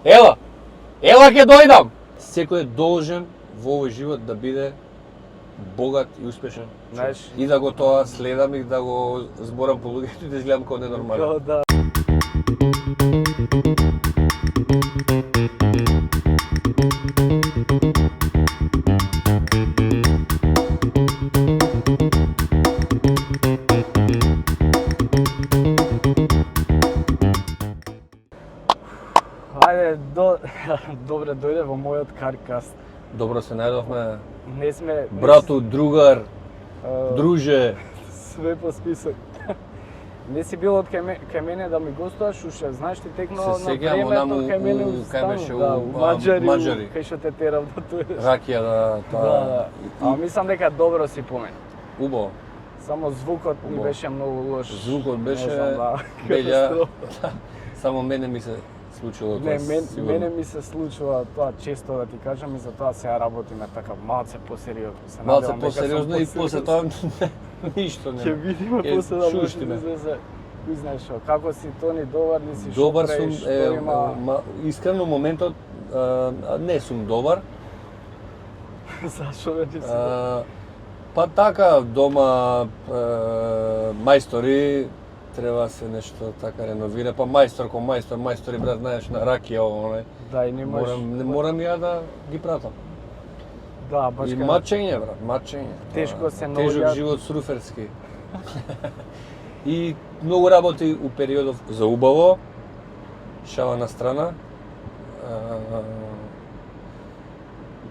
Ела ќе дојдам. Секој е должен во овој живот да биде богат и успешен. Знаеш, И да го тоа следам и да го зборам по луѓето и да изгледам како ненормален. да. Ајде, добре дојде во мојот каркаст. Добро се најдовме. Не сме Брату, другар, друже. Све по список. Не си бил од кај мене да ми гостуваш, уште знаеш ти текно на времето кај мене у Маđари, кај што те терав да тојдеш. Ракија да тоа. Да. А мислам дека добро си помен. Убаво. Само звукот ми беше многу лош. Звукот беше белја. Само мене ми се случило тоа. Не, сигурно. мене ми се случува тоа често да ти кажам и затоа сега работиме така малце посериозно. Се Малце надевам дека сум посериозно и после тоа ништо ќе нема. видиме после да шуштиме. Кој знаеш што, како си Тони, добар ли си, Добар што сум, правиш, што има... искрено моментот не сум добар. Зашо не си? Па така, дома мајстори, треба се нешто така реновира, па мајстор ко мајстори брат, знаеш на ракија оној. Да, и немаш... Морам ја да ги пратам. Да, баш И мачење брат, мачење. Тешко се Тежок наоѓаат. живот суруферски. И многу работи у периодов за убаво, шала на страна.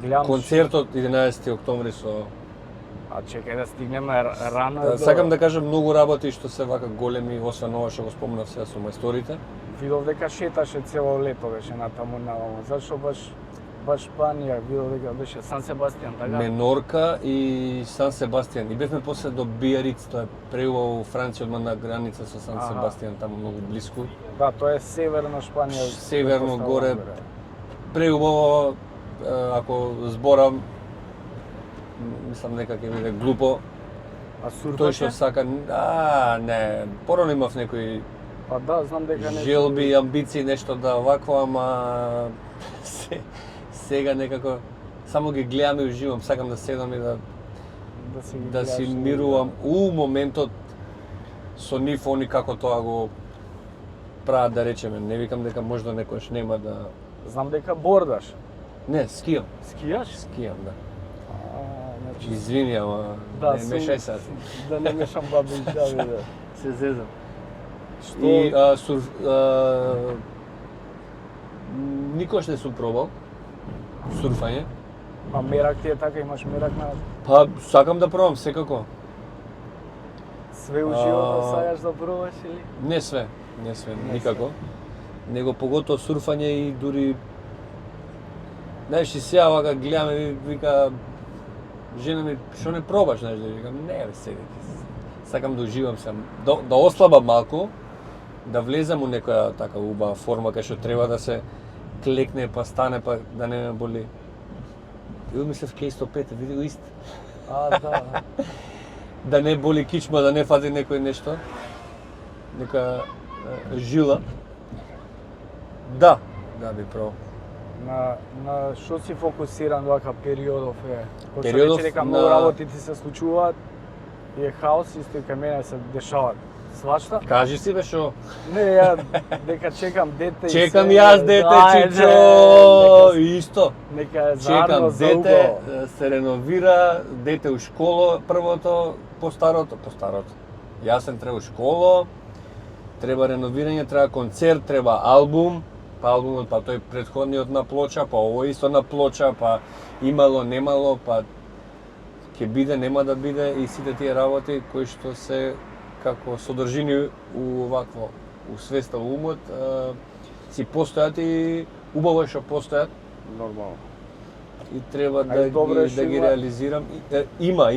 Гледам Концертот 11 октомври со... А чекај да стигнеме рано. Сакам да кажам многу работи што се вака големи, освен ова што го спомнав сега со мајсторите. Видов дека шеташе цело лето беше натаму наваму. Зашо баш Шпанија, видов дека беше Сан Себастијан, така? Менорка и Сан Себастијан. И бевме после до Биариц, тоа е преубаво во Франција, одма на граница со Сан Себастијан, таму многу блиску. Да, тоа е северно Шпанија. Северно горе. Преубаво, ако зборам, мислам дека ќе биде глупо. А Тој сурфаше? што сака, не, порано имав некои Па да, знам дека не... желби, амбиции, нешто да вакво, ама сега некако само ги гледам и уживам, сакам да седам и да си мирувам у моментот со нив, они како тоа го прават, да речеме. Не викам дека можда некојаш нема да... Знам дека бордаш. Не, скијам. Скијаш? Скијам, да. Значи, Извини, ама да, не мешај сега. Да не мешам баби и дави, да. Се зезам. Што? И никош не сум пробал сурфање. А мерак ти е така, имаш мерак на... Па сакам да пробам секако. Све уживото сакаш да пробаш или? Не све, никако. Него поготово сурфање и дури... Знаеш, и сега вака гледаме, вика... Жена ми, што не пробаш, знаеш, да викам, не бе, сега. Сакам да уживам сам. Да ослабам малку, да влезам у некоја така убава форма кај што треба да се клекне, па стане, па да не ме боли. И мислев K105, види го ист. Да. Да не боли кичма, да не фати некој нешто. Нека жила. Да би пробал. На што си фокусиран вака периодов е? Периодов Рече дека на- многу работи ти се случуваат и е хаос, исто и кај мене се дешават. Свашта? Кажи си бе шо? Не, ја дека чекам дете и Чекам се, јас дете, ајде, чичо, исто. Нека е Чекам заедно за дете, убаво. се реновира, дете у школо првото, по старото. Јасен треба у школо, треба реновирање, треба концерт, треба албум, па албумот, па тој претходниот на плоча, па ово исто на плоча, па имало, немало, па ќе биде, нема да биде и сите тие работи кои што се како содржини у овакво, у свеста, у умот, си постојат и убаво е што постојат. Нормално. И треба добро да ги реализирам. Има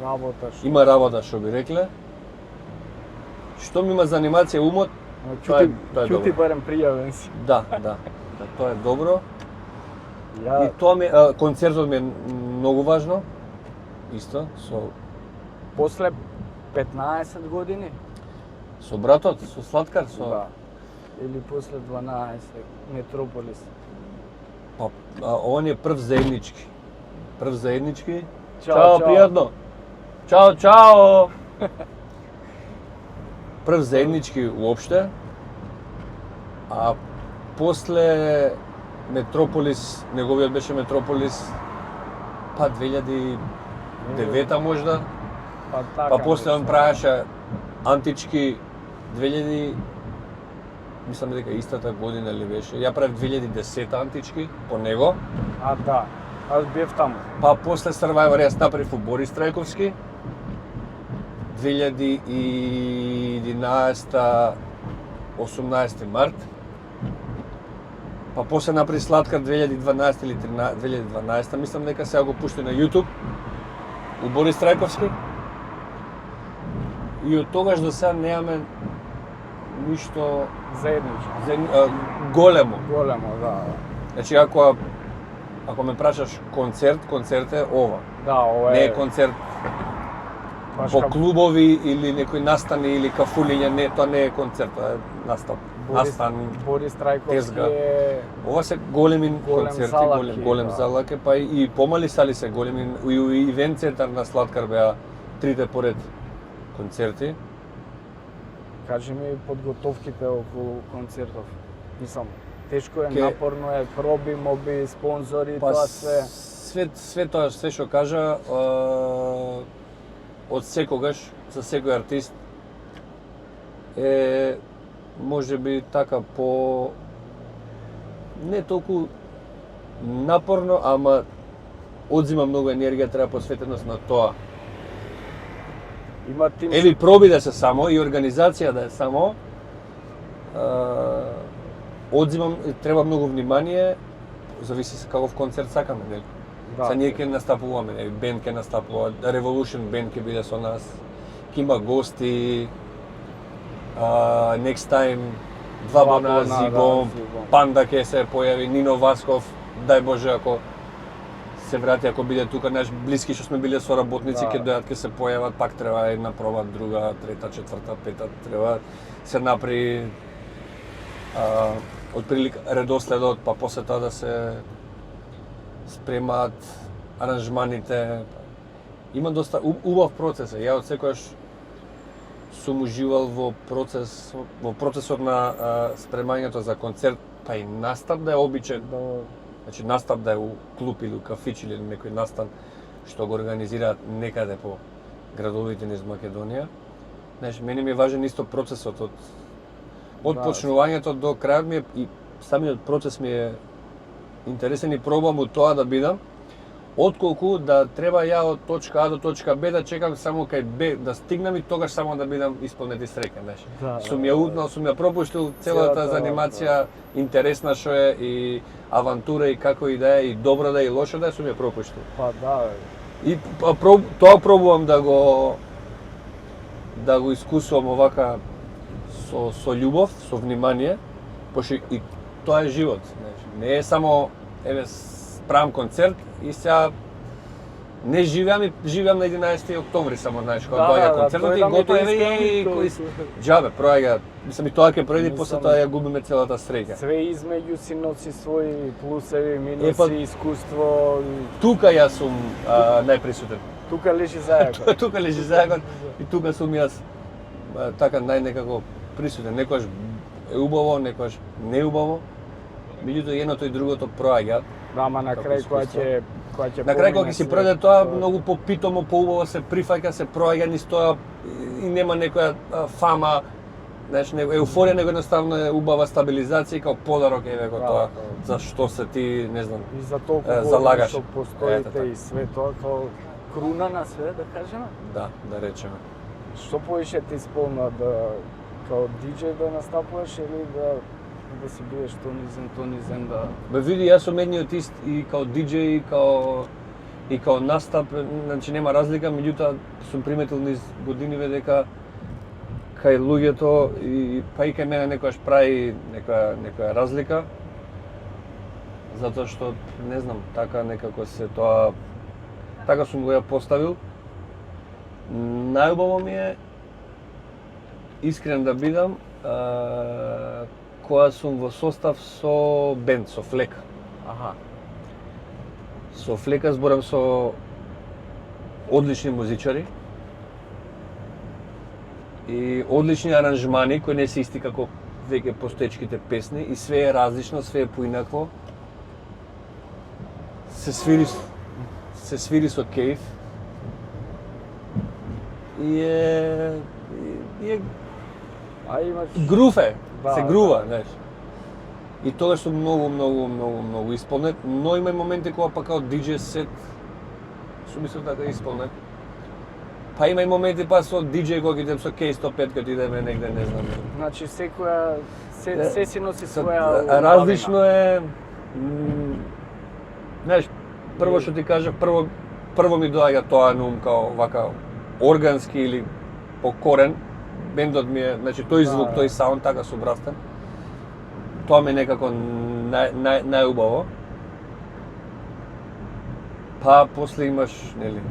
Работа што. има работа, што би рекле. Што ми има за анимација умот, тоа е Ќути добро. барем пријавен си. Да, тоа е добро. И Ја тоа ми концертот ми е многу важно. Исто со после 15 години. братот, со Слаткар, Да. или после 12 Метрополис? Па, он е прв заеднички. Чао, пријатно. Чао. Прв заеднички уопште, а после Метрополис, неговиот беше Метрополис, па 2009 можда. Па после он правеше антички 2000, мислам дека истата година ли беше. Ја правев 2010 антички по него. Да, аз бев таму. Па после Survivor јас направив у Борис Трајковски. 2011 18 март. Па после направи Сладкар 2012 или 2012, мислам дека сега го пушти на YouTube у Борис Трајковски. И од тогаш до сега немаме ништо заедничко. Големо. Големо, да. Значи ако ме прашаш концерт е ова. Да, ова е. Не е концерт по клубови или некои настани или кафулиња, не, тоа не е концерт, тоа е настан. Борис Трајковски е... Ова се големи концерти, голем залаки, па и помали сали се големи, и у ивент центар на Сладкар беа 3 поред концерти. Кажи ми подготовките околу концертов. Мислам, тешко е, напорно е, проби, моби, спонзори, тоа се... Све тоа, све што кажа, од секогаш, за секој артист, е можеби така по... не толку напорно, ама одзима многу енергија, треба посветеност на тоа. Или проби да се само, и организација да е само, одзимам, треба многу внимание, зависи се каков концерт сакаме, нели? Са ние ќе настапуваме, нели, бенд ќе настапува, Revolution бенд ќе биде со нас, ќе има гости, Next Time, Два Бона, Зигом, Панда ќе се појави, Нино Васков, дај Боже ако се врати, ако биде тука, наш блиски што сме биле соработници, ќе дојат, ќе се појават, пак треба една проба, друга, трета, четврта, пета, треба се направи отприлика редоследот, па после тоа да се спремаат аранжманите. Има доста убав процес. Ја од секојаш сум уживал во процесот на спремањето за концерт, па и настап да е обичен. Значи настап да е у клуб или у кафич или некој настан што го организираат некаде по градовите низ Македонија. Значи мене ми е важен исто процесот од почнувањето до крајот ми е, и самиот процес ми е интересен и пробам у тоа да бидам, отколку да треба ја од точка А до точка Б да чекам само кај Б да стигнам и тогаш само да бидам исполнет и среќен, знаеш. Сум ја утнал, сум ја пропуштил целата занимација, интересна што е и авантура и како и да е, и добро да е и лошо да е, сум ја пропуштил. Па да. И тоа пробувам да го искусувам овака со љубов, со внимание, пошто и тоа е живот, знаеш. Не е само еве правам концерт и сега не живеам на 11 октомври само, знаеш, кога доаѓа концертот и готово и џабе проаѓа. Мислам и тоа ќе пројде и после тоа ја губиме целата среќа. Све измеѓу си носи своји плусеви, минуси, искуство. Тука јас сум најприсутен. Тука лежи зајакот. Тука лежи зајакот и тука сум јас така најнекако присутен. Некојаш е убаво, некојаш не е убаво. Меѓутоа едното и другото проаѓа. Да, ама на крај кога ќе на крај кога ќе си пројде тоа многу попитомо, поубаво се прифаќа, се проаѓа низ тоа и нема некоја фама, знаеш, еуфорија, него едноставно е убава стабилизација и као подарок еве го тоа за што се ти, не знам, и за толку залагаш. Што постоите и све тоа као круна на све, да кажеме? Да, да речеме. Што поише ти исполна да као диџеј да настапуваш или да си биеш тонизен да... Бе види, јас сум едниот ист и као диџеј и као настап, значи нема разлика, меѓутоа сум приметил низ годиниве дека кај луѓето и па и кај мене некојаш прави некоја разлика. Затоа што не знам, така некако се тоа така сум го ја поставил. Најубаво ми е искрен да бидам, кога сум во состав со бенд, со Флека. Аха. Со Флека зборам со одлични музичари и одлични аранжмани кои не се исти како веќе постоечките песни и све е различно, све е поинакво. Се свири со кејф. И е грув е, се грува, знаеш. И тогаш сум многу исполнет, но има и моменти кога па као диџеј сет сум исто така исполнет. Па има и моменти па со диџеј кога идем со K105 кога идеме негде, не знам. Значи секоја се си носи своја различно е. Знаеш, прво што ти кажав, прво ми доаѓа тоа на ум као вака органски или по корен. Бендот ми е, значи тој звук, тој саунд така со обрастен. Тоа ми е некако најубаво. Па после имаш, нели,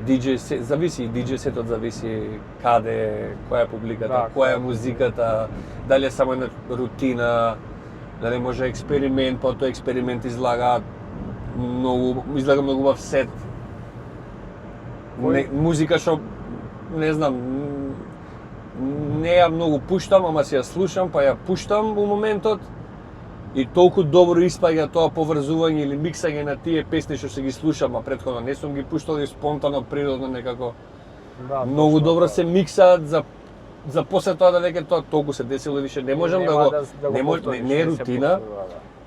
диџеј сет, зависи и диџеј сетот, зависи каде, која е публиката, која е музиката, дали е само една рутина, дали може експеримент, па тој експеримент излага многу убав сет. Музика што не знам, не ја многу пуштам, ама си ја слушам, па ја пуштам у моментот и толку добро испаѓа тоа поврзување или миксање на тие песни што се ги слушам, а претходно не сум ги пуштал и спонтано, природно некако. Многу добро се миксаат за после тоа да веќе тоа толку се десило више не можам да го не е рутина.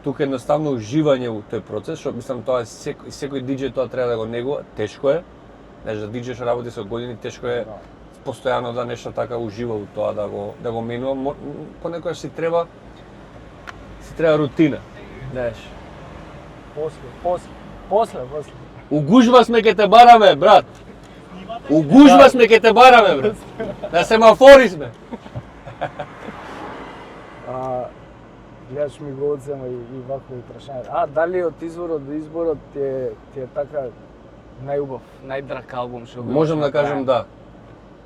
Тука едноставно уживање во тој процес, што мислам тоа секој диџеј тоа треба да го негува, тешко е. Знаеш, да диџеј што работи со години, тешко е постојано да нешто така ужива у тоа, да го менува. Понекогаш си треба рутина, знаеш. После. У гужва сме ке те бараме, брат. У гужва сме ке те бараме, брат. На семафори сме. Гледаш ми го одзема и вакви прашања. Дали од изворот до изборот ти е така најубав, најдраг албум што го можам да кажам да.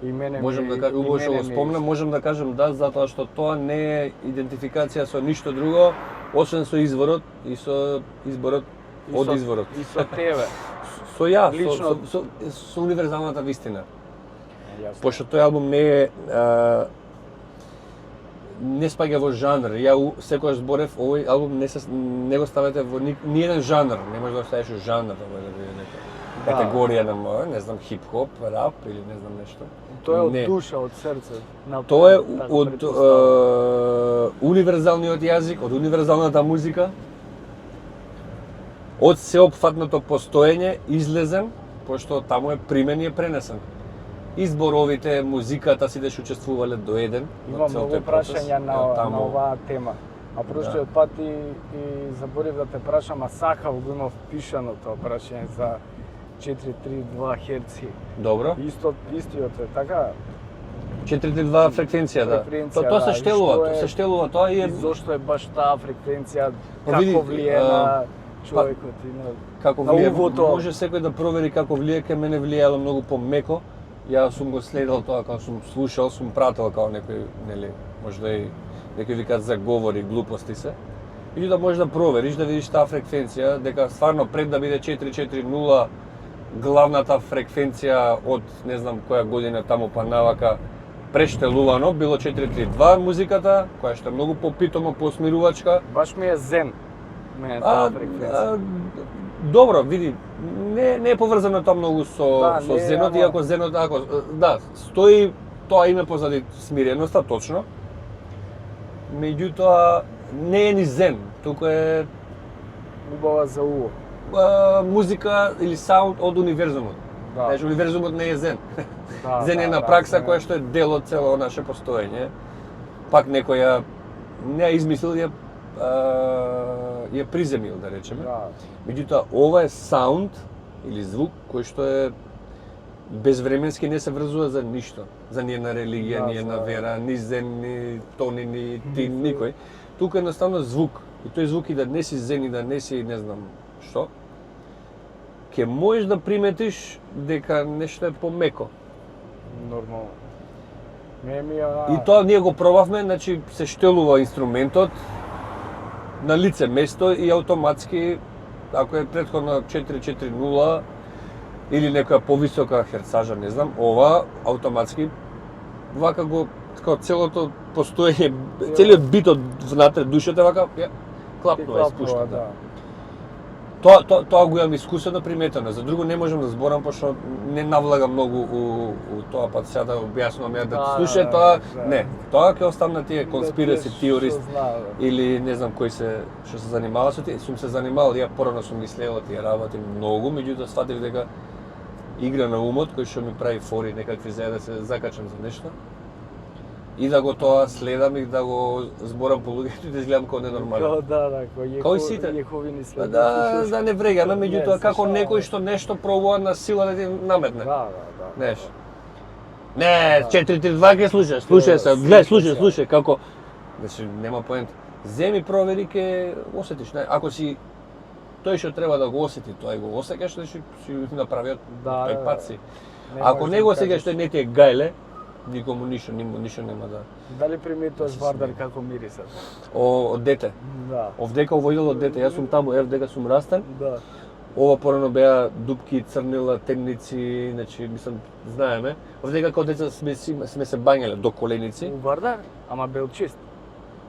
И мене можам да кажам, убаво што го спомнам, можам да кажам да, затоа што тоа не е идентификација со ништо друго, освен со изворот и со изборот од изворот. И со тебе. Со ја, со универзалната вистина. Пошто тој албум не спаѓа во жанр. Ја секогаш зборев, овој албум не го ставете во ниеден жанр, не може да го ставиш во жанр, да биде нека категорија на, не знам, хип-хоп, рап или не знам нешто. Тоа е од душа, од срце. Тоа е од универзалниот јазик, од универзалната музика, од сеопфатното постоење излезен, пошто таму е примен и е пренесен. Изборовите, музиката, сите што учествувале до еден. Има многу прашања на оваа тема. А прошлиот пат и заборев да те прашам, а сакав го имав пишано тоа прашање за 432 херци. Добро. Истиот е така. 432 фреквенција, да. Тоа се штелува тоа и зошто е баш таа фреквенција, како влие на човекот и како влие. Може секој да провери како влие, кај мене влијало многу помеко. Ја сум го следел тоа, кога сум слушал, сум прател као некој, нели, можда и некој викаат за говори, глупости се. Или да можеш да провериш, да видиш таа фреквенција, дека стварно пред да биде 440 главната фреквенција од не знам која година таму па навака прештелувано, било 432 музиката, која што е многу попитомо, посмирувачка. Баш ми е зен, мене таа фреквенција. Добро, види, не е поврзано тоа многу со зенот, иако зенот, стои тоа име позади смиреноста, точно. Меѓутоа, не е ни зен, туку е убава за уво. Музика или саунд од универзумот. Знаеш, универзумот не е зен. Зен е една пракса која што е дел од цело наше постоење. Пак некој не ја измислил, ја приземил, да речеме. Меѓутоа, ова е саунд или звук кој што е безвременски, не се врзува за ништо. За ниједна религија, ниједна вера, ни зен, ни тони, ни ти, никој. Тука е едноставно звук. И тој звук и да не си зен и да не си не знам што, ќе можеш да приметиш дека нешто е помеко. Нормално. И тоа ние го пробавме, значи се штелува инструментот на лице место и автоматски, ако е претходно 440 или некоја повисока херцажа, не знам, ова автоматски вака го така целото постоење, целиот бит од внатре душата вака клапнува и спушта. Да. Тоа го имам искусено приметено, за друго не можам да зборам пошто не навлагам многу у тоа, па сега да објаснувам ја да слушај тоа, не. Тоа ќе оставам на тие conspiracy theorist или не знам кој што се занимава со тие. Сум се занимавал, ја порано сум мислел тие работи многу, меѓутоа сфатив дека игра на умот кој што ми прави фори некакви за да се закачам за нешто. И да го тоа следам и да го зборам по луѓето и да изгледам како ненормален. Кој сите јеховини следам. Да не врегаме, меѓутоа како некој што нешто пробува на сила да ти наметне. Неш. Не, 432 ке слушај се, гледај, слушај како значи нема поент. Земи провери ке осетиш, ако си тој што треба да го осети, тоа и го осеќаш, да си направиот тој пат си. Ако не го осеќаш, тој не ти е гајле, никому ништо нема да. Дали приметуваш Вардар како мирисат? Од дете. Да. Овдека овојдел од дете, јас сум таму, овдека сум растен. Да. Ова порано беа дупки, црнила, темници, значи мислам знаеме. Овдека кога деца сме се бањале до коленици. У Вардар? Ама бел чист?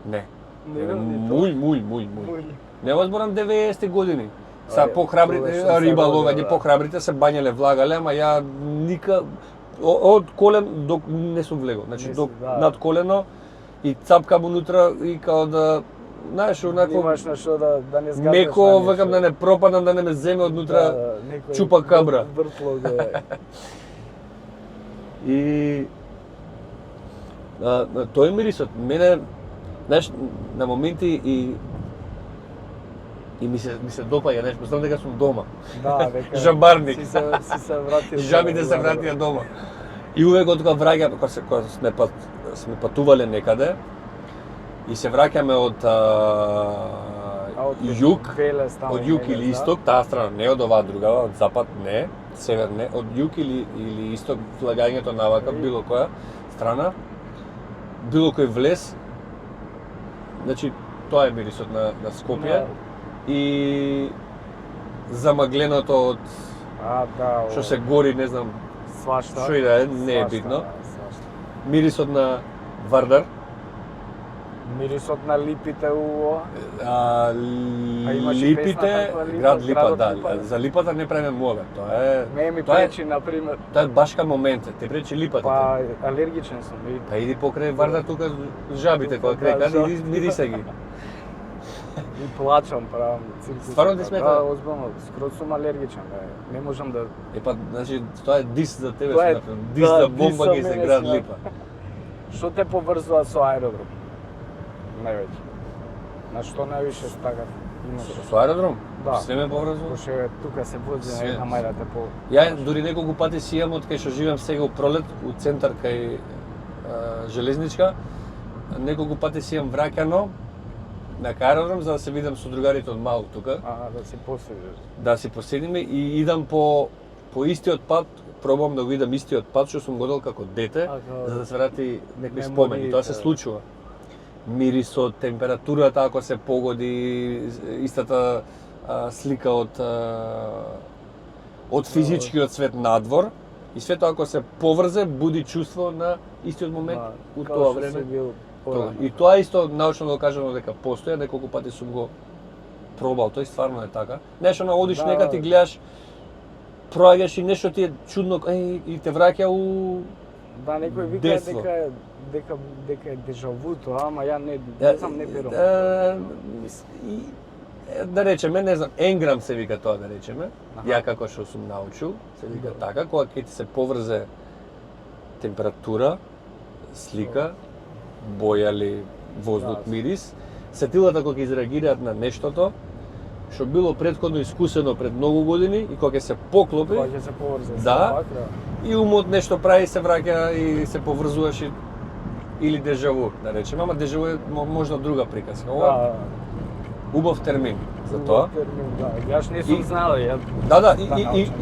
Не. Муј. Не го зборам 90-ти години. Са похрабрите рибаловање, похрабрите се бањале, влагале, ама ја од колен до не сум влегол, значи до над колено и цапкам унутра и као да знаеш онако имаш нешто да не згадеш. Меко викам да не пропадам, да не ме земе однутра чупа кабра. Вртло да. И тој мирисот мене знаеш на моменти и ми се допаѓа нешто, мислам дека сум дома. Да, дека жабарник. Си се вратил. Жабите се вратија дома. И увек кога враќам, кога сме патувале некаде и се враќаме од југ или исток, таа страна, не од оваа другава, од запад не, север не, од југ или исток, влагањето навака, било која страна, било кој влез, значи тоа е мирисот на Скопје. И замагленото од што се гори, не знам, свашта. Што и да е, не е битно. Мирисот на Вардар. Мирисот на липите у Липите, град Липа, да. За Липата не правиме мове. Тоа е. Не ми пречи на пример. Тоа е башка момент, те пречи Липата. Па алергичен сум. Па иди покрај Вардар тука жабите кога крекат и мирисе ги. И плачам, правам циркус. Стварно ти смета? Да, озбилно, скроз сум алергичен, не можам да... Па, значи, тоа е дис за тебе, дис за бомба ги се град Липа. Што те поврзува со аеродром? Највеќе. На што највише стагат? Со аеродром? Да. Све ме поврзува? Пошто тука се вози на една мајра те по... Ја дури неколку пати си имам од кај што живеам сега у Пролет, у центар кај Железничка. Неколку пати си имам враќано на аеродром за да се видам со другарите од Мал тука. Да си поседиш. Да си поседиме и идам по истиот пат, пробам да го идам истиот пат што сум годел како дете, за да се врати некои спомени. Тоа се случува. Мирисот, температурата ако се погоди, истата слика од физичкиот свет надвор и све тоа ако се поврзе буди чувство на истиот момент у тоа време. И тоа исто научно докажано дека постоја, неколку пати сум го пробал, тој стварно е така. Нешто одиш нека ти гледаш, проаѓаш и нешто ти е чудно, и те враќа у да, некој вика дека е дежаву тоа, ама ја не знам, не берам. Да речеме, не знам, енграм се вика тоа да речеме. Ја како што сум научил, се вика така, кога ќе ти се поврзе температура, слика, боја или воздух, мирис, сетилата кога ќе изреагираат на нештото, што било претходно искусено пред многу години и кога ќе се поклопи, кога ќе се поврзе, да, и умот нешто прави, се враќа и се поврзуваш или дежаву, да речеме, ама дежаву е можда друга приказка. Ова убав термин за тоа. Јас не сум знал, ја. Да,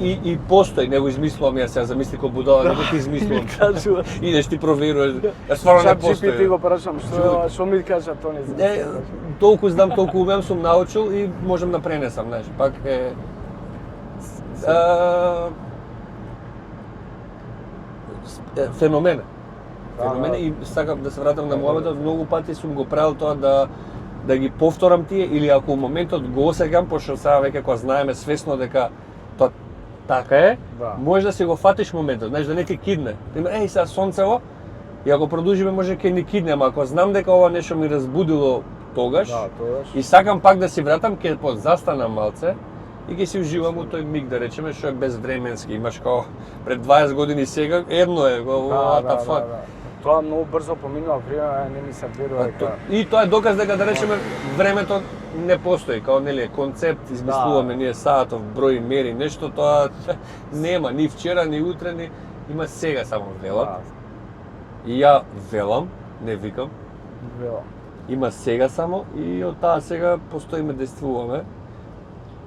и постои, не го измислувам јас, ја замисли ко будала, не го ти измислувам. Идеш ти проверуваш, ја стварно не постои. ChatGPT го прашам, што ми кажа тоа не знам. Толку знам, толку умем сум научил и можам да пренесам, знаеш, пак е феномен. Феномен и сакам да се вратам на муабетот, многу пати сум го правил тоа да ги повторам тие или ако у моментот го осеќам, пошто сега веќе кога знаеме свесно дека тоа така е, може да си го фатиш моментот, знаеш, да не ти кидне. Еј, сега сонцево, и ако продолжиме може ќе ни кидне, ама ако знам дека ова нешто ми разбудило тогаш, и сакам пак да си вратам, ќе подзастанам малце и ќе си уживам у тој миг, да речеме, што е безвременски. Имаш као пред 20 години сега, едно е, what the fuck. Тоа многу брзо поминува време, не ми се верува дека. И тоа е доказ дека, да речеме, времето не постои, као нели концепт, измислуваме ние саатов број, мери, нешто, тоа нема ни вчера, ни утре, ни има сега само велам. И ја велам, не викам. Велам. Има сега само и од таа сега постоиме, действуваме.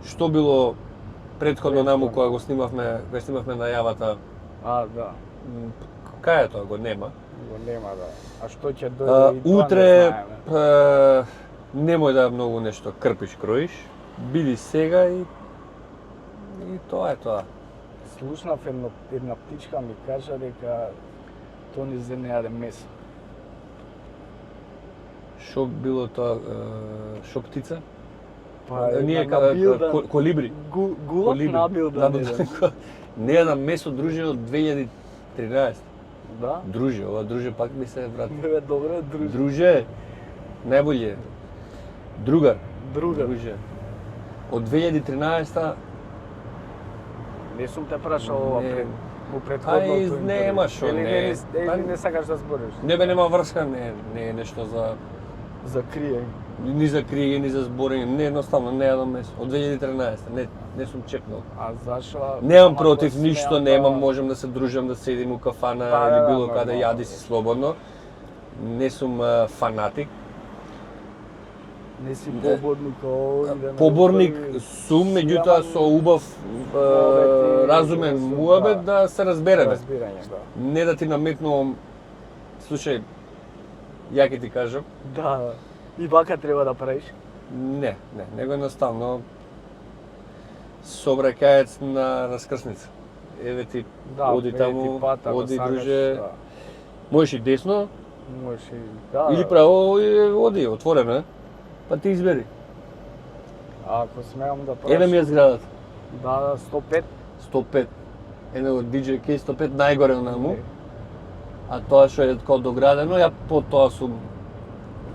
Што било претходно наму кога го снимавме, најавата. Да. Кај е тоа, го нема? Го нема, да. А што ќе дојде и тоа утре, немој да многу нешто крпиш, кроиш. Биди сега и тоа е тоа. Слушнав една птичка ми кажа дека Тони Зе не јаде месо. Што било тоа, што птица? Па ние колибри. Гулак набилдан. Не јадам месо, друже, од 2013. Да? Друже, ова друже пак ми се врати. Добре, друже. Друже, најбоље. Другар. Друже. Од 2013-та не сум те прашал ова предходното интервју. Нема шо, не. Не сакаш да збориш? Не бе, нема врска, не е нешто за криење. Ни за криење, ни за зборење, не, едноставно не јадам месо. Од 2013-та, не сум чекнал. А зашо? Немам против ништо, немам, можам да се дружам, да седим у кафана или било каде, јади си слободно. Не сум фанатик. Не си поборник Поборник сум, меѓутоа со убав разумен муабет да се разбереме. Не да ти наметнувам, слушај, ја ќе ти кажам. Да, и вака треба да правиш? Не го едноставно сообраќаец на раскрсница. Еве ти, оди таму, оди друже. Можеш и десно, можеш и да. Или право, оди, отворено е. Па ти избери. Ако смеам да прашам. Еве ми е зградата. Да, 105. 105. Едно од DJ K 105 најгоре онаму. А тоа што е како доградено, ја по тоа сум.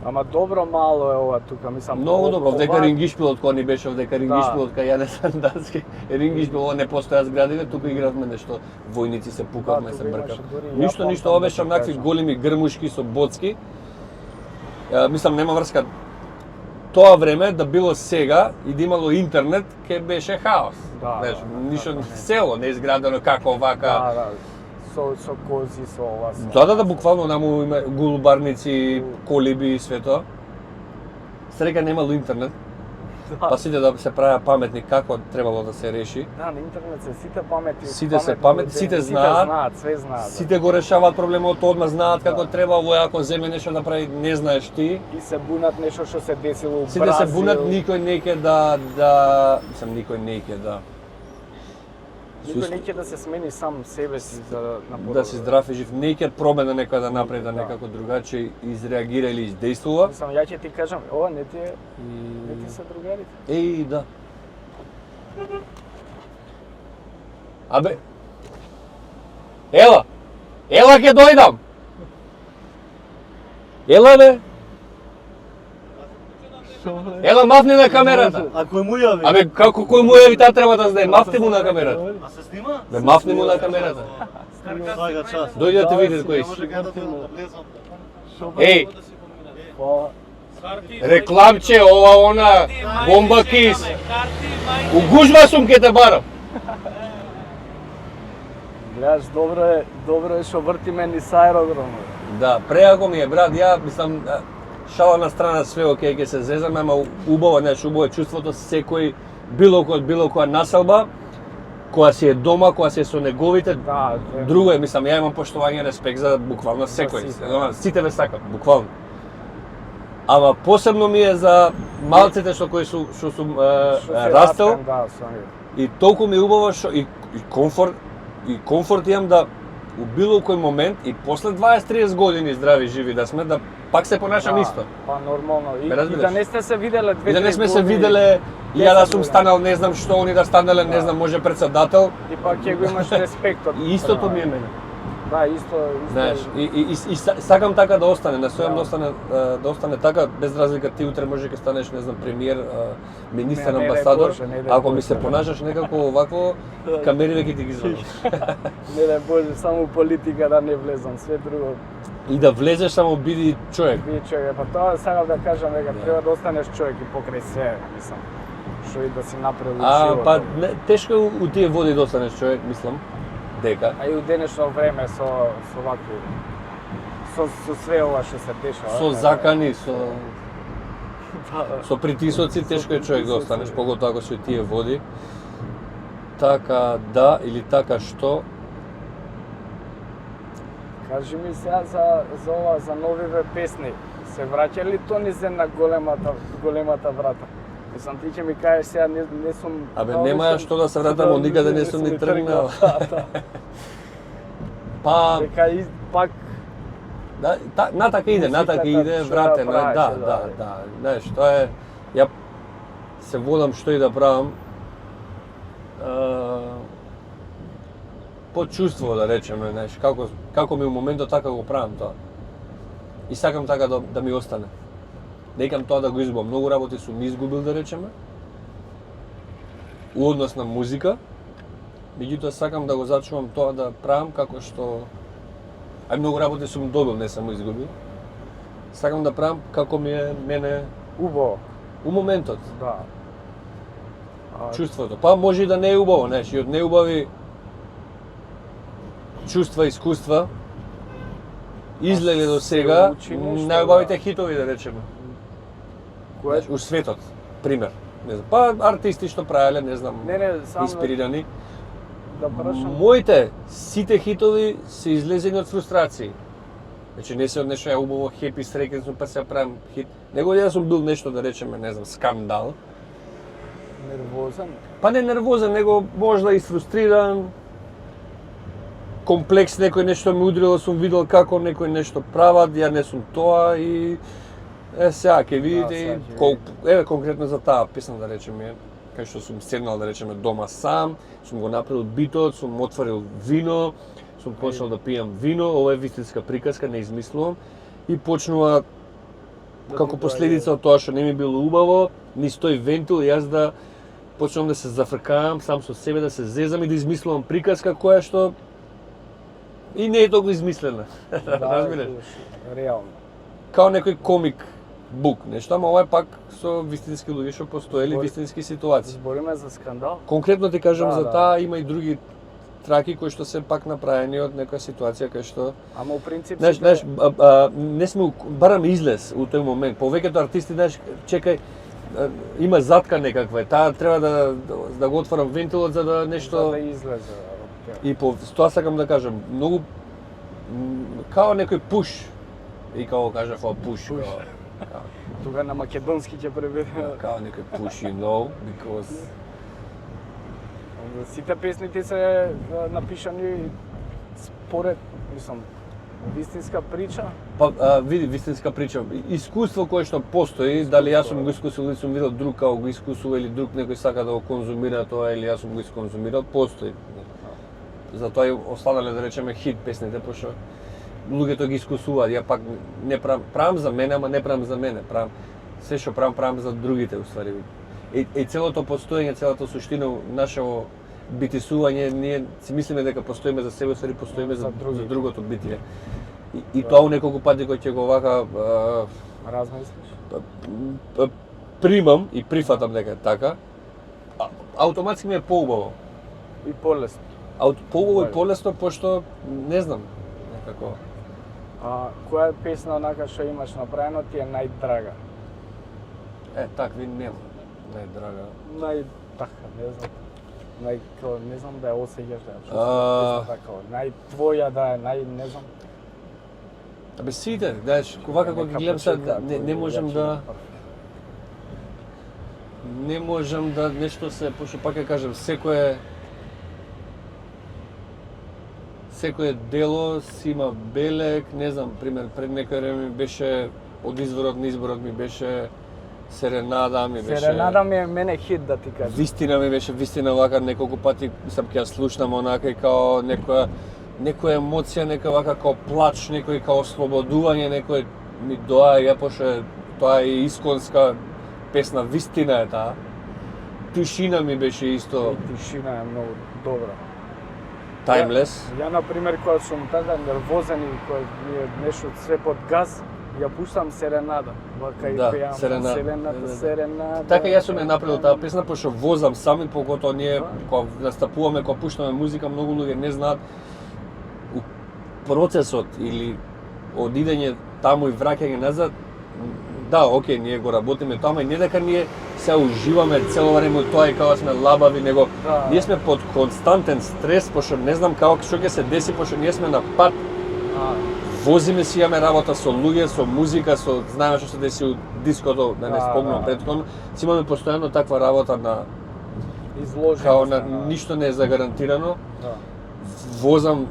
Ама добро мало е ова тука, мислам. Многу добро, вдека Рингишпилот кога ни беше, вдека Рингишпилот кај Јане Сандарски, Рингишпил не постоја зградиве, тука игравме нешто, војници се пукавме, се бркавме. Ништо, ова беше онакви големи грмушки со боцки. Мислам нема врска. Тоа време да било сега и да имало интернет, ке беше хаос. Знаеш, ништо село не изградено како вака. Да. Со кози, со ова. Да, буквално наму има гулубарници, колиби и све тоа. Среќа немало интернет. Па сите да се правеа паметни како требало да се реши. Да, на интернет се сите паметни. Сите се паметни, сите знаат, све знаат. Сите го решаваат проблемот, одма знаат како треба, овој ако земе нешто да прави, не знаеш ти. И се бунат нешто што се десило во Бразил. Сите се бунат, никој не ќе никој не ќе Никој не ќе да се смени сам себе си за да си здрав и жив, не ќе промена некој да направи да некако другаче изреагира или издействува. Мислам, ја ќе ти кажам, ова не ти се другарите. Еј, да. Абе, ела ќе дојдам. Ела бе. Ела, мафни на камерата. А кој му јави? Абе, како кој му јави, таа треба да знае. Мафни му на камерата. А се снима? Бе, мафни му на камерата. Свака час. Дојде да те види кој си. Еј, рекламче, ова, она, бомба кис. У гужва сум ке те барам. Гледаш, добро е што вртиме ни с аеродромот. Да, преако ми е, брат, ја мислам, шала на страна, све окей, ќе се зезаме, ама убаво, знаеш, убаво е чувството секој било која населба, која си е дома, која си е со неговите, друго е, мислам, ја имам поштовање, респект за буквално секој, сите ве сакам, буквално. Ама посебно ми е за малците што сум растел, и толку ми е убаво што и комфорт имам да у било кој момент и после 20-30 години здрави живи да сме, да пак се понашам исто. Па нормално. И да не сте се виделе 2-3 години. И да не сме се виделе, и ја да сум станал, не знам што, они да станале, не знам, може председател. И пак ќе го имаш респектот. И истото ми е мене. Да, исто. Знаеш, и сакам така да остане, настојам да остане така, без разлика ти утре може ќе станеш, не знам, премиер, министер, амбасадор. Ако ми се понашаш некако овакво, камериве ќе ти ги звонам. Не Боже, само политика да не влезам, све друго. И да влезеш, само биди човек. Биди човек, па тоа сакам да кажам дека треба да останеш човек и покрај се, мислам. Што и да си направи живот. Па тешко у тие води да останеш човек, мислам. Дека. А и у денешно време со вакви со све ова што се дешава. Со закани, со притисоци тешко е човек да останеш, поготоа ако си у тие води. Така да или така што? Кажи ми сега за ова, за новиве песни. Се враќа ли тонизе на големата врата? Мислам, ти ќе ми кажеш сега, не сум... Абе, нема што да се вратам, од никаде не сум ни тргнал. Па... Дека и пак... Да, натака иде, врате, да. Знаеш, тоа е... Ја се водам што и да правам. По чувство, да речеме, знаеш, како ми у моментот така го правам тоа. И сакам така да ми остане. Не икам тоа да го изгубам. Многу работи сум изгубил, да речеме, у однос на музика, меѓутоа сакам да го зачувам тоа да правам како што... Ај многу работи сум добил, не само изгубил. Сакам да правам како ми е мене... Убаво. У моментот. Да. Чувството. Па може и да не е убаво, знаеш, и од неубави чувства, искуства, излегле до сега, најубавите хитови, да речеме. Кој? У светот, пример. Не знам, па артисти што правеле, не знам, само инспирирани. Да прашам. Моите сите хитови се излезени од фрустрации. Значи не се од нешто ја убаво хепи среќен сум па се правам хит. Него ја сум бил нешто, да речеме, не знам, скандал. Нервозен? Па не нервозен, него можда и фрустриран. Комплекс, некој нешто ме удрило, сум видел како некој нешто прават, ја не сум тоа и сега ќе видите еве конкретно за таа песна, да речеме, кај што сум седнал, да речеме, дома сам, сум го направил битот, сум отворил вино, сум почнал да пијам вино, ова е вистинска приказка, не измислувам, и почнува како последица од тоа што не ми било убаво, низ тој вентил јас да почнувам да се зафркавам сам со себе, да се зезам и да измислувам приказка која што и не е толку измислена. Разбираш? Реално. Као некој комик бук, нешто, ама ова е пак со вистински луѓе што постоеле вистински ситуации. Збориме за скандал? Конкретно ти кажам за таа, има и други траки кои што се пак направени од некоја ситуација кај што... Ама у принцип... Знаеш, не сме, барам излез у тој момент. Повеќето артисти, знаеш, чекај, има затка некаква, таа треба да го отворам вентилот за да нешто... За да излезе. И по тоа сакам да кажам, многу као некој пуш. И као кажав, пуш. Тука на македонски ќе преведеме. Као некој push, you know, because... Сите песните се напишани според, мислам, вистинска прича? Па, види, вистинска прича. Искуство кое што постои, дали јас сум го искусил или сум видел друг како го искусува или друг некој сака да го конзумира тоа или јас сум го исконзумирал, постои. Затоа и останале, да речеме, хит песните, пошто луѓето ги искусуваат. Ја пак не правам за мене, ама не правам за мене. Се што правам за другите, уствари. И целото постоење, целата суштина нашето битисување, ние си мислиме дека постоиме за себе, уствари постоиме за другото битие. И тоа неколку пати кој ќе го вака размислиш? Примам и прифатам дека така, автоматски ми е поубаво. И полесно. Поубаво и полесно, пошто не знам, некако Која песна онака што имаш направено ти е најдрага? Такви нема. Најдрага. Не знам. Не знам да ја осеќаш да ја чувствуваш така. Најтвоја да е, не знам. Абе сите, знаеш, вака кога ги гледам сега, не можам да нешто се, пошто пак ја кажам, секое дело си има белек, не знам, пример, пред некој време беше од изворот на изборот ми беше Серенада ми беше. Серенада ми е мене хит да ти кажам. Вистина ми беше, вистина вака неколку пати сам ќе ја слушнам онака и као некоја емоција, нека вака као плач, некој као ослободување, некој ми доаѓа, пошто тоа е исконска песна, вистина е таа. Тишина ми беше исто. Тишина е многу добра. Timeless. Ја например кога сум така нервозен и кога ми е нешто све под газ, ја пуштам Серенада. Вака и пеам Серенада. Така јас сум ја направил таа песна, пошто возам сам и поготоа ние кога настапуваме, кога пуштаме музика, многу луѓе не знаат процесот или од идење таму и враќање назад. Да, окей, ние го работиме тама и не дека ние се уживаме цело време тоа и како сме лабави, него ние сме под константен стрес, пошто не знам како што ќе се деси, пошто ние сме на пат. Возиме си, имаме работа со луѓе, со музика, знаеме што се деси од диското, да не спомнам претходно. Си имаме постојано таква работа на изложено. Као на ништо не е загарантирано. Возам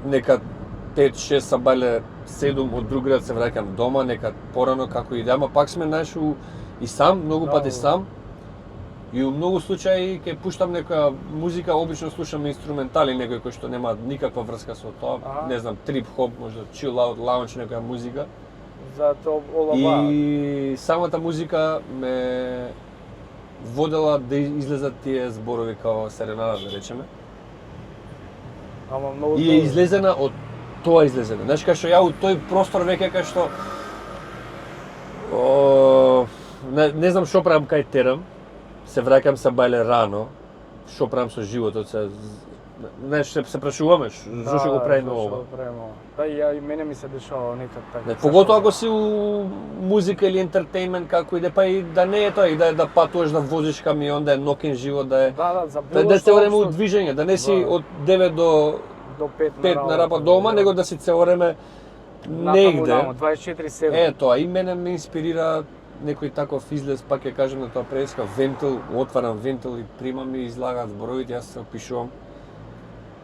нека 5-6 сабале 7 од друг град се враќам дома, нека порано како иде, ама пак сме најшо и сам, многу пати сам. И у многу случаи ќе пуштам нека музика, обично слушам инструментали, некој кој што нема никаква врска со тоа, не знам, трип-хоп, можда chill out, lounge, некоја музика. Зато олаба. И самата музика ме водела да излезат тие зборови као Серенада, да речеме. Ама многу и е излезена од тоа излезена. Знаеш, кај што ја у тој простор веќе кај што не знам што правам кај терам, се враќам са бајле рано, што правам со животот се. Знаеш, се прашуваме зошто го правиме ова. Да, и мене ми се дешава некад така. Поготоа ако си у музика или ентертејнмент како иде, па и да не е тоа, и да патуваш, да возиш камион, да е ноќен живот, да е. Да се време у движење, да не си од 9 до 5 на рапа дома, него да си цело време негде. 24/7. Тоа и мене ме инспирира некој таков излез, пак ќе кажем на тоа преска вентил, отварам вентил и примам и излагаат зборовите, јас се опишувам.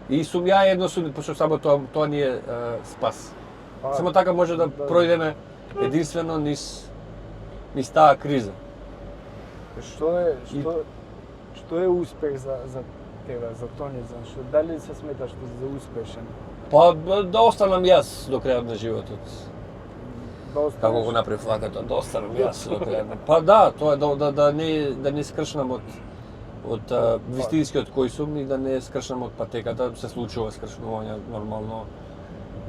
И сум ја едносум, пошто само тоа ни е спас. Само така може да пројдеме единствено низ таа криза. Што е успех за тебе, за Тони, зашто дали се сметаш за успешен? Па да останам јас до крајот на животот. Како го направив вака тоа, да останам јас до крајот. Па да, тоа е да не скршнам од вистинскиот кој сум и да не скршнам од патеката, се случува скршнување нормално,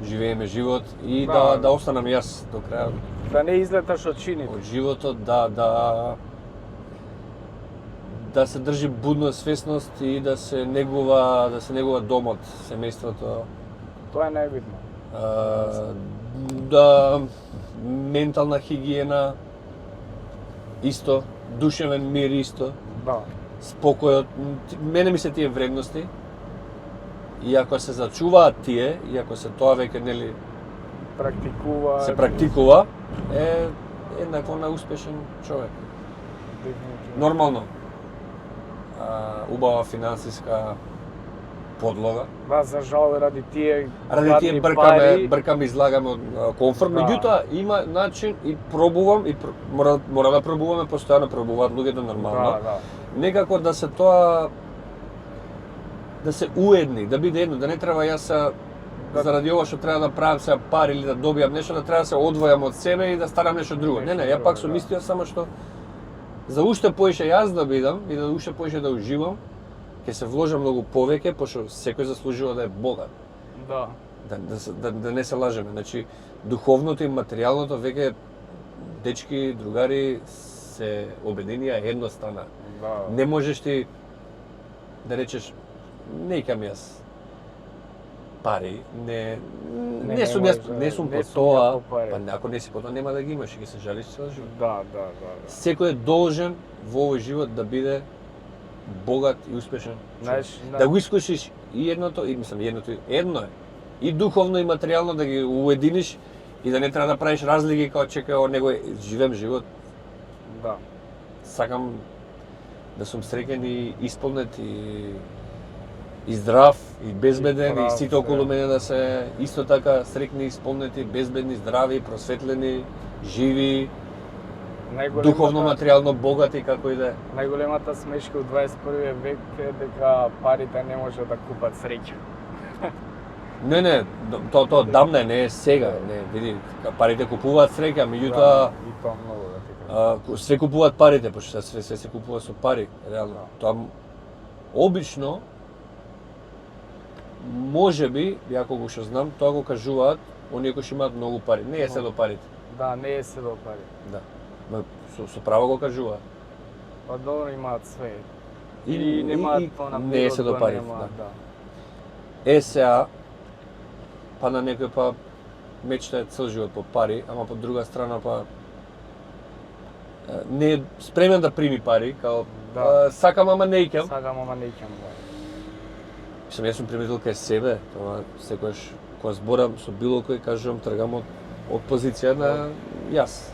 живееме живот и да останам јас до крајот. Да не излеташ од чините. Од животот, да се држи будна свесност и да се негува домот, семејството. Тоа е најбитно. Да ментална хигиена исто, душевен мир исто. Да. Спокојот, мене ми се тие вредности. И ако се зачуваат тие, и ако се тоа веќе нели се практикува, е еднакво на успешен човек. Нормално. Убава финансиска подлога. За жал ради тие бркаме излагаме од комфорт, меѓутоа има начин и пробувам и мора да пробуваме, постојано пробуваат луѓето нормално. Некако да се тоа да се уедни, да биде едно, да не треба јас заради ова што треба да правам сега пари или да добијам нешто, да треба да се одвојам од себе и да старам нешто друго. Не, ја пак сум мислио само што за уште поише јас да бидам и да уште поише да уживам, ќе се вложам многу повеќе, пошто секој заслужува да е богат. Да. Да не се лажеме. Значи, духовното и материјалното веќе дечки, другари се обединија едностана. Да. Не можеш ти да речеш, не икам јас пари, не сум по сум тоа, ја по пари. па ако не си по тоа нема да ги имаш и ќе се жалиш цел живот. Да. Секој е должен во овој живот да биде богат и успешен. Знаеш, Да го искушиш и едното, и едно е. И духовно и материјално да ги уединиш и да не треба да правиш разлики како чекај него живеем живот. Да. Сакам да сум среќен и исполнет и здрав и безбеден и сите околу мене да се исто така среќни, исполнети, безбедни, здрави, просветлени, живи, духовно, материјално богати како и да е. Најголемата смешка од 21 век е дека парите не може да купат среќа. Не, тоа дамна не е сега, не, види, парите купуваат среќа, меѓутоа И тоа многу да ти кажам. све купуваат парите, пошто све се купува со пари, реално. Тоа обично можеби, ја кога што знам, тоа го кажуваат оние кои што имаат многу пари. Не е се до парите. Да, не е се до пари. Да. Со право го кажуваат. Па добро имаат све. И Или немаат тоа на не е се до парите, да. Сега, па на некој па мечтае цел живот по пари, ама по друга страна па не е спремен да прими пари, као сакам ама не икам. Сакам ама не икам. Мислам, јас сум приметил кај себе, тоа секогаш кога зборам со било кој кажувам тргам од позиција на јас.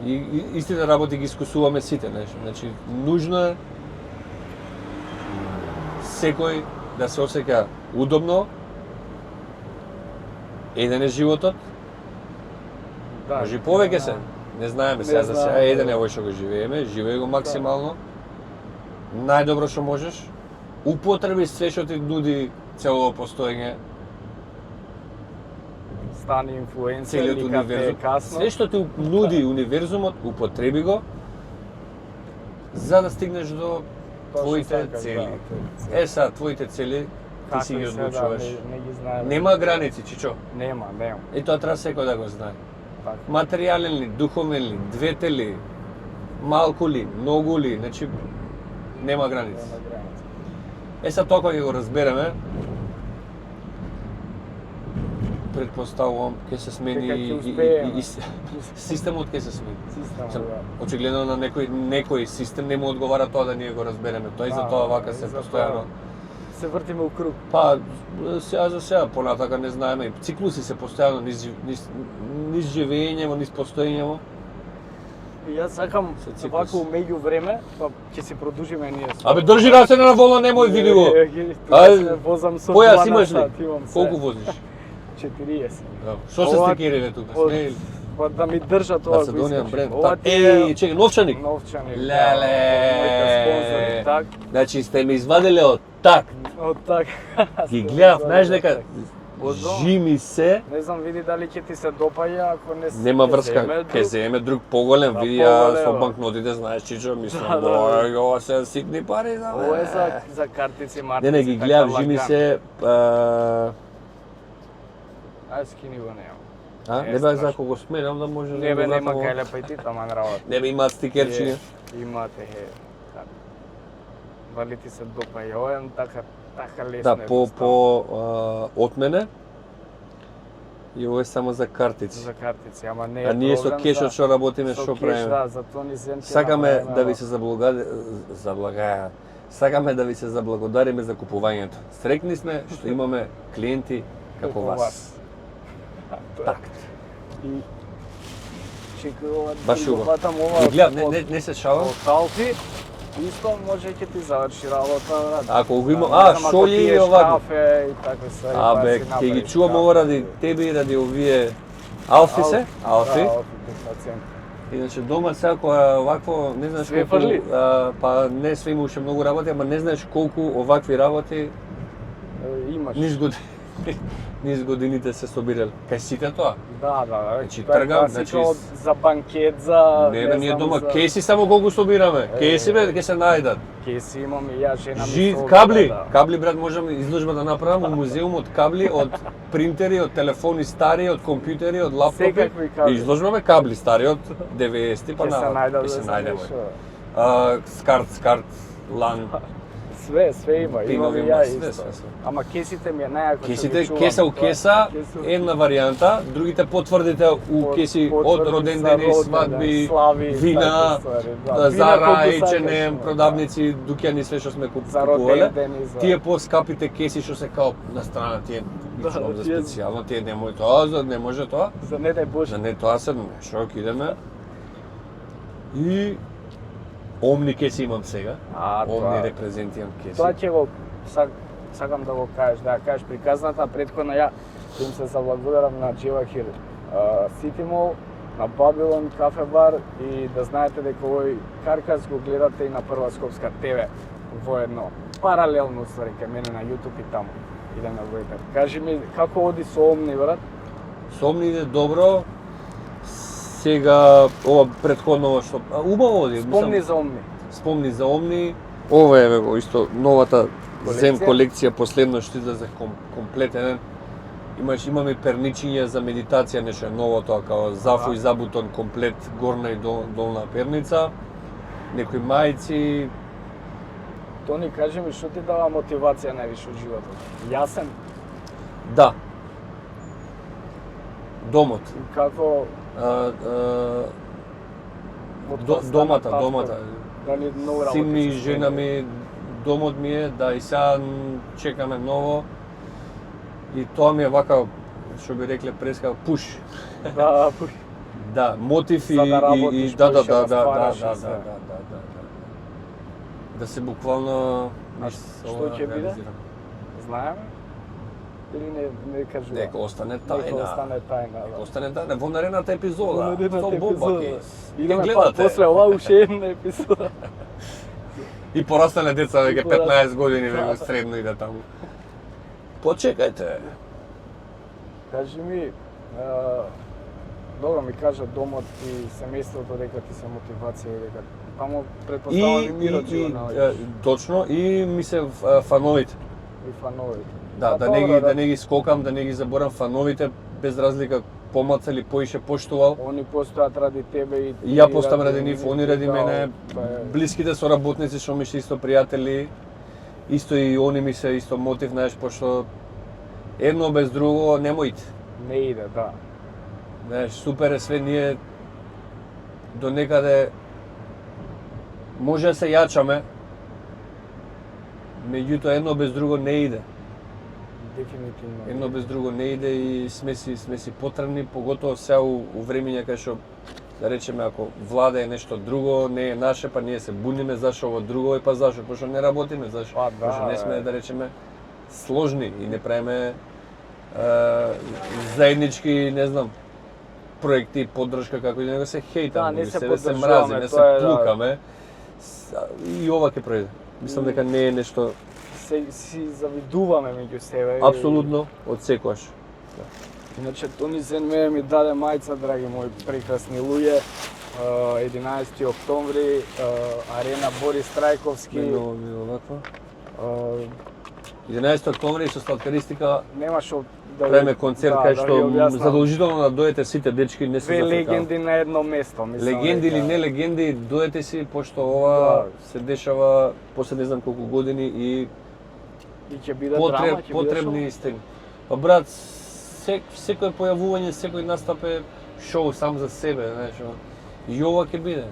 И истите работи ги искусуваме сите, значи нужно е секој да се осеќа удобно, еден е животот, Да. може и повеќе се, не знаеме сега за сега, еден е овој што го живееме, живеј го максимално, најдобро што можеш, употреби све што ти нуди цело постоење, Стани инфлуенсер, целиот никад не е универзум, касно. све што ти нуди универзумот, употреби го, за да стигнеш до твоите цели. Сега, твоите цели, ти си ги одлучуваш. Не ги знаеме. Нема граници, Чичо. Нема. И тоа треба секој да го знае. Така. Материјален ли, духовен ли, двете ли, малку ли, многу ли, значи нема граници. Нема граници. Сега тоа кога ќе го разбереме, предпоставувам ќе се смени Дека ќе успееме. и системот ќе се смени. Системот, Мислам, да. очигледно на некој систем не му одговара тоа да ние го разбереме. Тоа и за тоа вака се постојано. Се вртиме у круг. Па, сега за сега, понатака не знаеме. Циклуси се постојано низ живење, низ постоење. И јас сакам вако меѓу време, па ќе се продолжиме ние. Абе, држи рацете на волна, немој види го. Ај, возам со Појас имаш ли? имам се. Колку возиш? 40. Што се стикереве тука? Смеј ли? Па да ми држат тоа. Macedonian brand. Ова Чекај, новчаник? Новчаник. Леле. Моите спонзори, так. Значи сте ме извадиле од так. Од так. Ги гледав, знаеш дека жими се. Не знам, види дали ќе ти се допаѓа, ако не се. Нема врска, ќе земе друг поголем, Да, види ја поголем, со бе. банкнотите, знаеш Чичо, мислам, Да. ова се ситни пари за мене. Ова е за картици, мартици. Не, ги гледав, жими се, Ај скини го немам. не бе за кого сменам да може Не бе, да нема го кај лепа и ти таман работа. Не бе имаат стикерчиња. Имате, дали ти се допаѓа, ова е така лесно. Да, од мене. И ова е само за картици. За картици, ама не е А ние со проблем кешот за- што работиме, со што кеш, правиме? Да, за тоа ни земте. Сакаме да ви се Сакаме да ви се заблагодариме за купувањето. Среќни сме што имаме клиенти како вас. Так. И чекај ова. Баш го убаво. фатам ова. Гледам, не се шалам. Од Алфи, исто може ќе ти заврши работа, брат. Ако го има, Не знам, ако шолји и пиеш овако. кафе и такви ствари, Абе, па си ќе ги направиш чувам кафе. ова ради тебе и ради овие Алфи се, Алфи. Да, Алфи, пациент. Иначе дома сега кога вакво, не знаеш Све колку, фрли? па не све има уште многу работи, ама не знаеш колку овакви работи Имаш. низ годините се собирале. Кај сите тоа? Да. Значи, Тоа е тргам, класика значи, од- за банкет, за... Не бе, ние знам, дома за- кеси само колку собираме. Кеси бе, ќе се најдат. Кеси имам и ја, жена ми со... Кабли, да. кабли брат, можам изложба да направам у музеум од кабли, од принтери, од телефони стари, од компјутери, од лаптопи. Секакви кабли. Изложбаме кабли стари од 90-ти па Ќе се на најдат, ќе се да знаеш, најдеме. Скарт, лан. Све има. Пинови Имам и има, ја све. исто. Ама кесите ми е најако. Кесите, кеса у кеса, една варијанта, другите потврдите у кеси од родендени, свадби, вина, Зара, H&M, продавници, дуќани, све што сме купувале. Тие поскапите кеси што се као на страна, тие лично за специјално, тие немој тоа, не може тоа. За не дај Боже. За не тоа се шок идеме. И омни кеси имам сега. Омни репрезентирам кеси. Тоа ќе го сакам да го кажеш, да кажеш приказната претходно ја им се заблагодарам на Джевахир City Mall, на Babylon Cafe Bar и да знаете дека овој каркас го гледате и на Прва Скопска ТВ воедно. Паралелно ствари кај мене на YouTube и таму. Идеме во етер. Кажи ми како оди со Омни, брат? Со Омни иде добро. Сега ова претходно што убаво оди. Спомни за Омни. Спомни за Омни. Ова е го исто новата Зен колекција последно што излезе комплетен. Имаме перничиња за медитација, нешто е ново тоа као зафу и забутон комплет, горна и долна перница. Некои мајци. Тони, кажи ми што ти дава мотивација највише од животот? Јасен? Да. Домот. Како домата. Син ми, жена ми, домот ми е, да и сега чекаме ново. И тоа ми е вака, што би рекле преска, пуш. Да, пуш. Да, мотив и да. Да се буквално што ќе биде? Знаеме? Или не кажува? Нека остане тајна. Остане тајна. Во наредната епизода. Со Боба идеме после ова уште една епизода. И порастале деца веќе 15 години веќе средно иде таму. Почекајте. Кажи ми, добро ми кажа домот и семејството дека ти се мотивација дека таму претпоставувам и мирот живе. Точно, и ми се фановите. И фановите. Да, да не ги скокам, да не ги заборам фановите, без разлика помалку или поише поштувал. Они постојат ради тебе и ја постам ради нив, они ради мене. Блиските соработници што ми се исто пријатели, исто и они ми се исто мотив, знаеш, пошто едно без друго не моите. Не иде, да. Знаеш, супер е све, ние до некаде може да се јачаме, меѓутоа едно без друго не иде. Дефинитивно. Едно без друго не иде и сме си потребни, поготово сега у времења кај што, да речеме, ако влада е нешто друго, не е наше, па ние се буниме зашо ово друго е, па зашо, пошто не работиме, зашо, пошто не сме, да речеме, сложни и не правиме заеднички, не знам, проекти, поддршка, како и него се хейтаме, не се себе се мразиме, не се плукаме. И ова ќе пројде. Мислам дека не е нешто си завидуваме меѓу себе. Апсолутно, од секојаш. Иначе Тони Зен ми даде мајца, драги мои прекрасни луѓе. 11 октомври, арена Борис Трајковски. Много ми оваква. 11 октомври со сталкаристика. Нема што да правиме концерт кај што задолжително да дојдете сите дечки, не се две легенди на едно место, мислам. Легенди или не легенди, дојдете си, пошто ова се дешава после не знам колку години и ќе биде драма, ќе потребни сте. Па брат, секој појавување, секој настап е шоу сам за себе, знаеш. И ова ќе биде.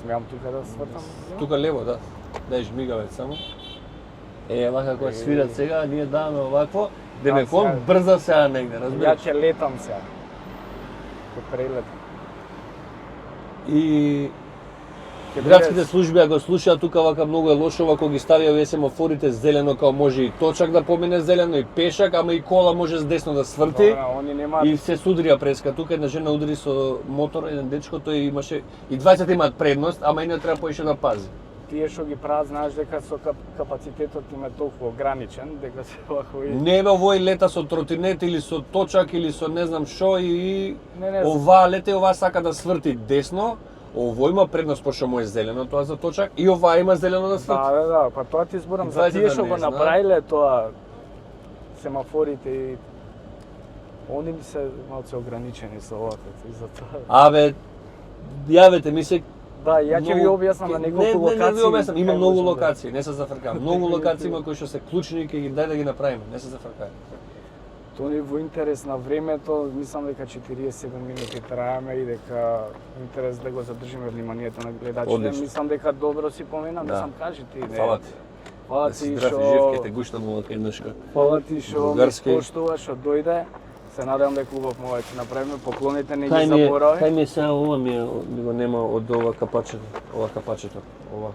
Смеам тука да свртам. Тука лево, да. Дај жмигавец само. Вака кога свират сега, ние даваме овакво, демекон брза сега негде, разбираш? Ја ќе летам сега. Ќе прелетам. И градските служби ако слушаат тука вака многу е лошо ако ги ставија овие семафорите зелено, као може и точак да помине зелено и пешак, ама и кола може с десно да сврти. И се судрија преска. Тука една жена удри со мотор, еден дечко, тој имаше и 20 имаат предност, ама и не треба поише да пази. Тие што ги прават, знаеш дека со капацитетот им е толку ограничен, дека се вако и... Не бе, овој лета со тротинет или со точак или со не знам што и ова лете, ова сака да сврти десно, овој има предност пошто му е зелено тоа за точак и ова има зелено да сврти. Да, па тоа ти зборам за тие што го направиле тоа семафорите и они ми се малку ограничени со ова и за тоа. Абе, јавете ми се, Да, ја ќе ви објаснам на неколку локации. Не ви објаснам, има кај многу можам да- локации, не се зафркавам. Многу локации има кои што се клучни, ќе ги дај да ги направиме, не се зафркавам. Тони во интерес на времето, мислам дека 47 минути траеме и дека интерес да го задржиме вниманието на гледачите. Одлично. Мислам дека добро си помина, Да. да сам кажи ти. Не. Фала ти. Фала Да си ти здрав и што жив, ќе те гуштам овака еднашка. фала ти што ме Бугарски. поштува, што дојде. Се надевам дека убав мове ќе направиме, поклоните не ги Кај ми е заборави. сега ова ми е, го нема од ова капачето, ова.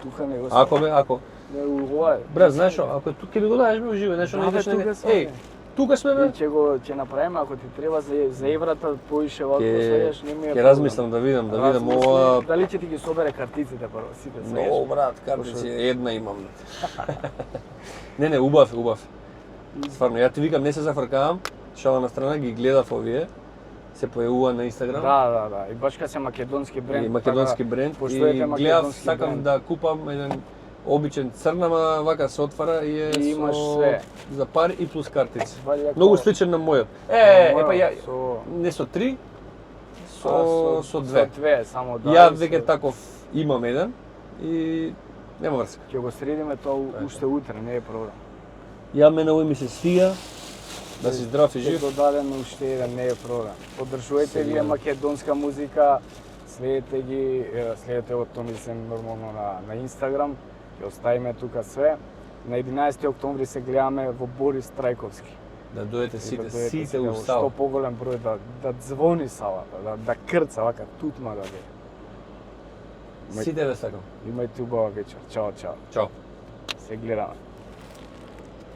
Тука не го Ако бе, ако. Не, ова е. Брат, знаеш што, ако тука ќе ми го дадеш бе уживо, нешто Да, не бе, идеш тука нега. сме, Еј, бе. тука сме бе. Ќе направиме, ако ти треба за еврата, поише вако свееш, не ми е Ќе проблем. размислам да видам Размисли, ова. Дали ќе ти ги собере картиците прво, сите свееш. Но, брат, картици, една имам. Не, убав. Стварно, ја ти викам, не се зафркавам, шала на страна, ги гледав овие, се појавува на Инстаграм. Да. И баш кај се македонски бренд. И македонски бренд. И поштојете гледав, македонски сакам бренд. да купам еден обичен црн, ама вака се отвара и е И имаш со све. за пар и плюс картици. Ваља Многу како- сличен на мојот. Мојот Ја со- не со 3, со со 2. Со две, само да. Ја и веќе со- таков имам еден и нема врска. Ќе го средиме тоа уште утре, не е проблем. Ја мене овој ми се свија, да си здрав и Ќе жив. додадеме уште еден, не е проблем. Поддржувајте Сега. вие македонска музика, следете ги, следете од Тони Сем нормално на Инстаграм, ќе оставиме тука све. На 11 октомври се гледаме во Борис Трајковски. Да дојдете И сите, да дојдете сите сите у во Што стал. поголем број да звони салата, да крца вака тутма да биде. Сите ве сакам. Имајте убава вечер. Чао, чао. Чао. Се гледаме.